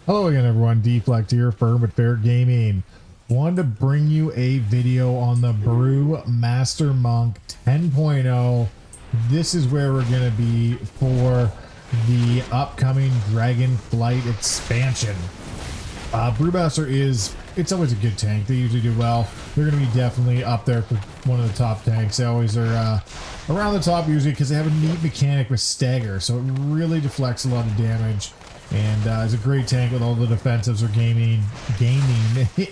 Hello again everyone, Deflect here, Firm with Fair Gaming. Wanted to bring you a video on the Brewmaster Monk 10.0. This is where we're going to be for the upcoming Dragonflight expansion. Brewmaster it's always a good tank. They usually do well. They're going to be definitely up there for one of the top tanks. They always are around the top usually because they have a neat mechanic with stagger, so it really deflects a lot of damage. And it's a great tank with all the defensives are gaining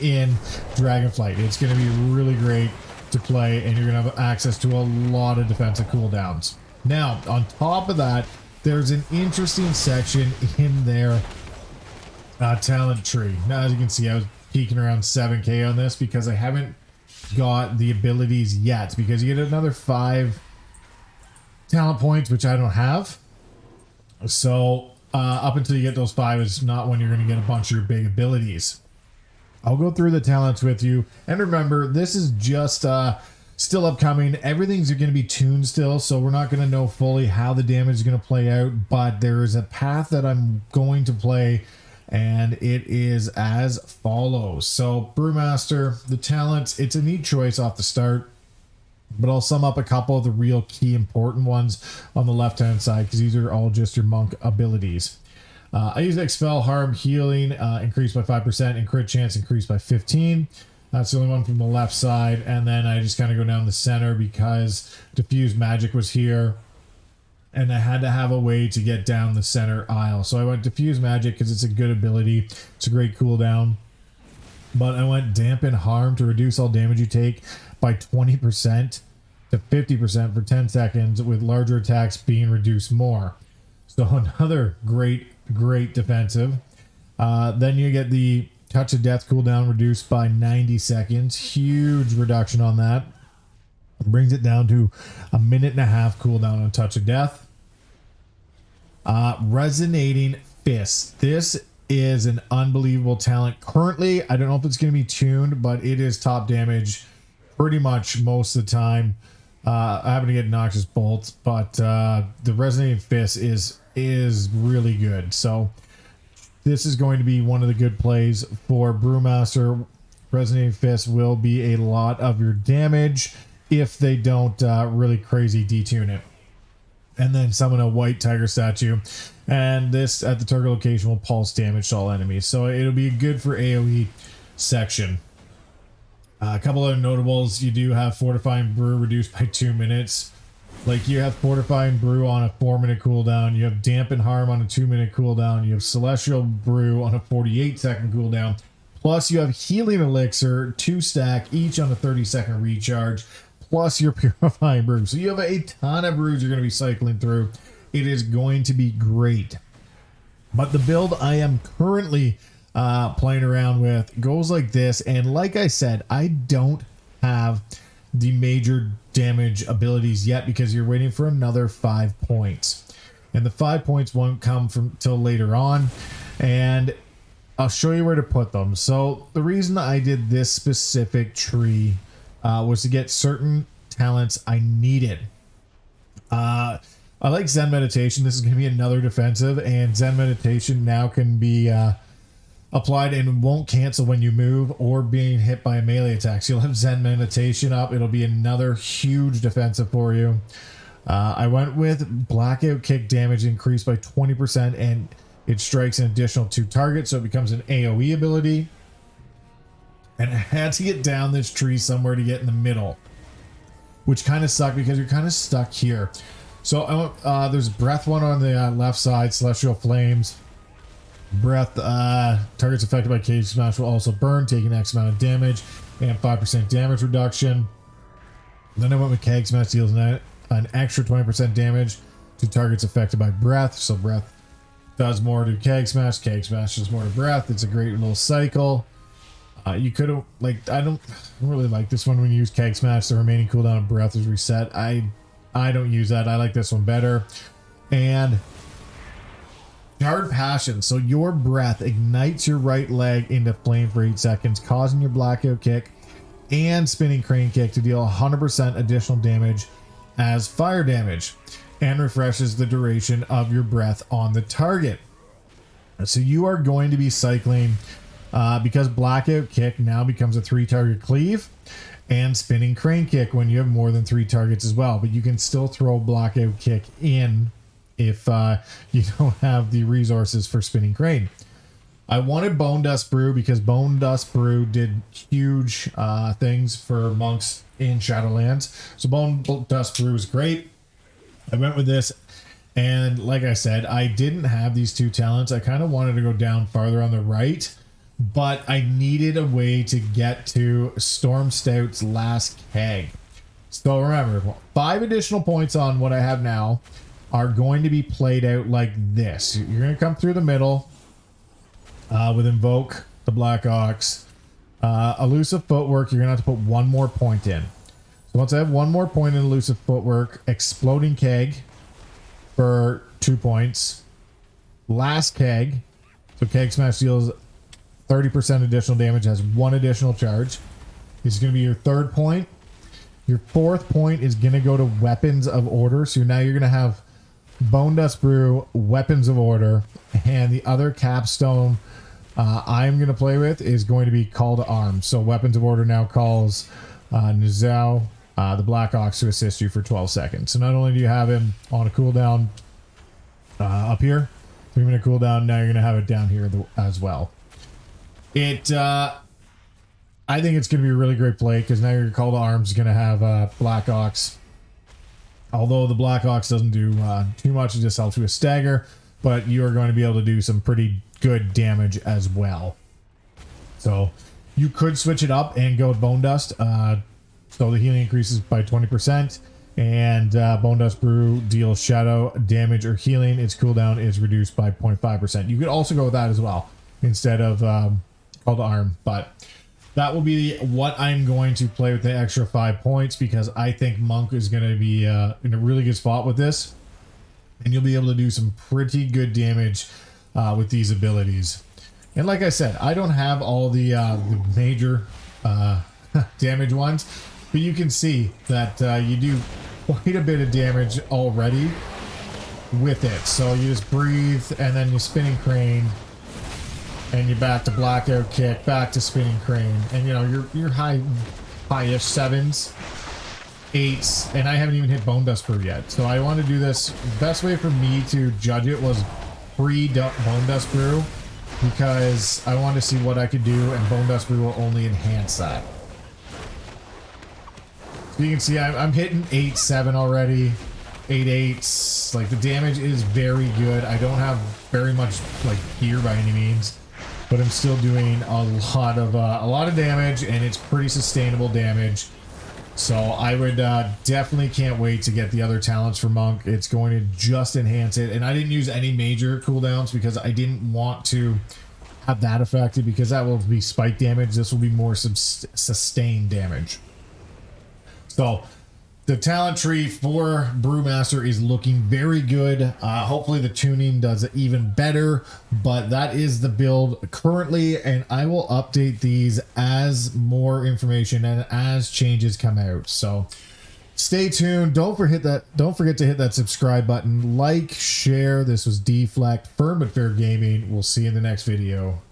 in Dragonflight. It's going to be really great to play, and you're going to have access to a lot of defensive cooldowns. Now, on top of that, there's an interesting section in their talent tree. Now, as you can see, I was peaking around 7k on this because I haven't got the abilities yet, because you get another 5 talent points, which I don't have. So up until you get those 5 is not when you're going to get a bunch of your big abilities. I'll go through the talents with you, and remember, this is just still upcoming. Everything's going to be tuned still, so we're not going to know fully how the damage is going to play out, but there is a path that I'm going to play, and it is as follows. So Brewmaster, the talents, it's a neat choice off the start, but I'll sum up a couple of the real key important ones on the left hand side, because these are all just your monk abilities. I use Expel, Harm, Healing, increased by 5%, and Crit Chance increased by 15. That's the only one from the left side, and then I just kind of go down the center because Diffuse Magic was here, and I had to have a way to get down the center aisle. So I went Diffuse Magic because it's a good ability. It's a great cooldown. But I went Dampen Harm to reduce all damage you take by 20% to 50% for 10 seconds, with larger attacks being reduced more. So another great defensive. Then you get the Touch of Death cooldown reduced by 90 seconds. Huge reduction on that. It brings it down to a 1.5 minute cooldown on Touch of Death. Resonating Fist. This is an unbelievable talent. Currently, I don't know if it's going to be tuned, but it is top damage pretty much most of the time. I happen to get Noxious Bolt, but the Resonating Fist is really good. So this is going to be one of the good plays for Brewmaster. Resonating Fist will be a lot of your damage if they don't really crazy detune it. And then summon a white tiger statue, and this at the target location will pulse damage to all enemies. So it'll be good for AoE section. A couple other notables: you do have Fortifying Brew reduced by 2 minutes. Like, you have Fortifying Brew on a 4-minute cooldown, you have Dampen Harm on a 2-minute cooldown, you have Celestial Brew on a 48-second cooldown, plus you have Healing Elixir 2-stack each on a 30-second recharge, plus your Purifying Brew. So you have a ton of brews you're going to be cycling through. It is going to be great. But the build I am currently playing around with goes like this, and like I said, I don't have the major damage abilities yet because you're waiting for another 5 points, and the 5 points won't come from till later on, and I'll show you where to put them. So the reason I did this specific tree was to get certain talents I needed. I like Zen Meditation. This is going to be another defensive, and Zen Meditation now can be applied and won't cancel when you move or being hit by a melee attack. So you'll have Zen Meditation up. It'll be another huge defensive for you. I went with Blackout Kick damage increased by 20%, and it strikes an additional 2 targets, so it becomes an AoE ability. And I had to get down this tree somewhere to get in the middle, which kind of sucked because you're kind of stuck here. So there's Breath one on the left side, Celestial Flames. Breath targets affected by Cage Smash will also burn, taking X amount of damage and 5% damage reduction. Then I went with Keg Smash, deals an extra 20% damage to targets affected by Breath. So Breath does more to Keg Smash does more to Breath. It's a great little cycle. You could have, like, I don't really like this one when you use Keg Smash. The remaining cooldown of Breath is reset. I don't use that. I like this one better. And Hard Passion. So your breath ignites your right leg into flame for 8 seconds, causing your Blackout Kick and Spinning Crane Kick to deal 100% additional damage as fire damage, and refreshes the duration of your breath on the target. So you are going to be cycling because Blackout Kick now becomes a 3-target cleave, and Spinning Crane Kick when you have more than 3 targets as well. But you can still throw Blackout Kick in if you don't have the resources for Spinning Crane. I wanted Bone Dust Brew because Bone Dust Brew did huge things for monks in Shadowlands. So Bone Dust Brew is great. I went with this, and like I said, I didn't have these 2 talents. I kind of wanted to go down farther on the right, but I needed a way to get to Storm Stout's last keg. So remember, 5 additional points on what I have now are going to be played out like this. You're going to come through the middle with Invoke the Black Ox. Elusive Footwork, you're going to have to put 1 more point in. So once I have 1 more point in Elusive Footwork, Exploding Keg for 2 points. Last Keg, so Keg Smash deals 30% additional damage, has 1 additional charge. This is going to be your 3rd point. Your 4th point is going to go to Weapons of Order. So now you're going to have Bone Dust Brew, Weapons of Order, and the other capstone I'm going to play with is going to be Call to Arms. So Weapons of Order now calls Nizao, the Black Ox, to assist you for 12 seconds. So not only do you have him on a cooldown up here, 3-minute cooldown, now you're going to have it down here as well. I think it's going to be a really great play because now your Call to Arms is going to have Black Ox. Although the Black Ox doesn't do too much, it just helps with stagger, but you are going to be able to do some pretty good damage as well. So you could switch it up and go with Bone Dust. So the healing increases by 20%, and Bone Dust Brew deals shadow damage or healing. Its cooldown is reduced by 0.5%. You could also go with that as well instead of Call to Arm, but that will be what I'm going to play with the extra 5 points because I think Monk is going to be in a really good spot with this, and you'll be able to do some pretty good damage with these abilities. And like I said, I don't have all the major damage ones, but you can see that you do quite a bit of damage already with it. So you just breathe, and then you Spinning Crane, and you're back to Blackout Kick, back to Spinning Crane, and you know you're high-ish 7s, 8s, and I haven't even hit Bone Dust Brew yet. So I want to do this. The best way for me to judge it was pre-Bone Dust Brew, because I wanted to see what I could do, and Bone Dust Brew will only enhance that. So you can see I'm hitting 8-7 already, 8-8s. Like the damage is very good. I don't have very much like gear by any means, but I'm still doing a lot of damage, and it's pretty sustainable damage. So I would definitely can't wait to get the other talents for Monk. It's going to just enhance it, and I didn't use any major cooldowns because I didn't want to have that affected, because that will be spike damage. This will be more sustained damage. So the talent tree for Brewmaster is looking very good. Hopefully the tuning does it even better, but that is the build currently, and I will update these as more information and as changes come out. So stay tuned. Don't forget to hit that subscribe button, like, share. This was Deflect, Firm but Fair Gaming. We'll see you in the next video.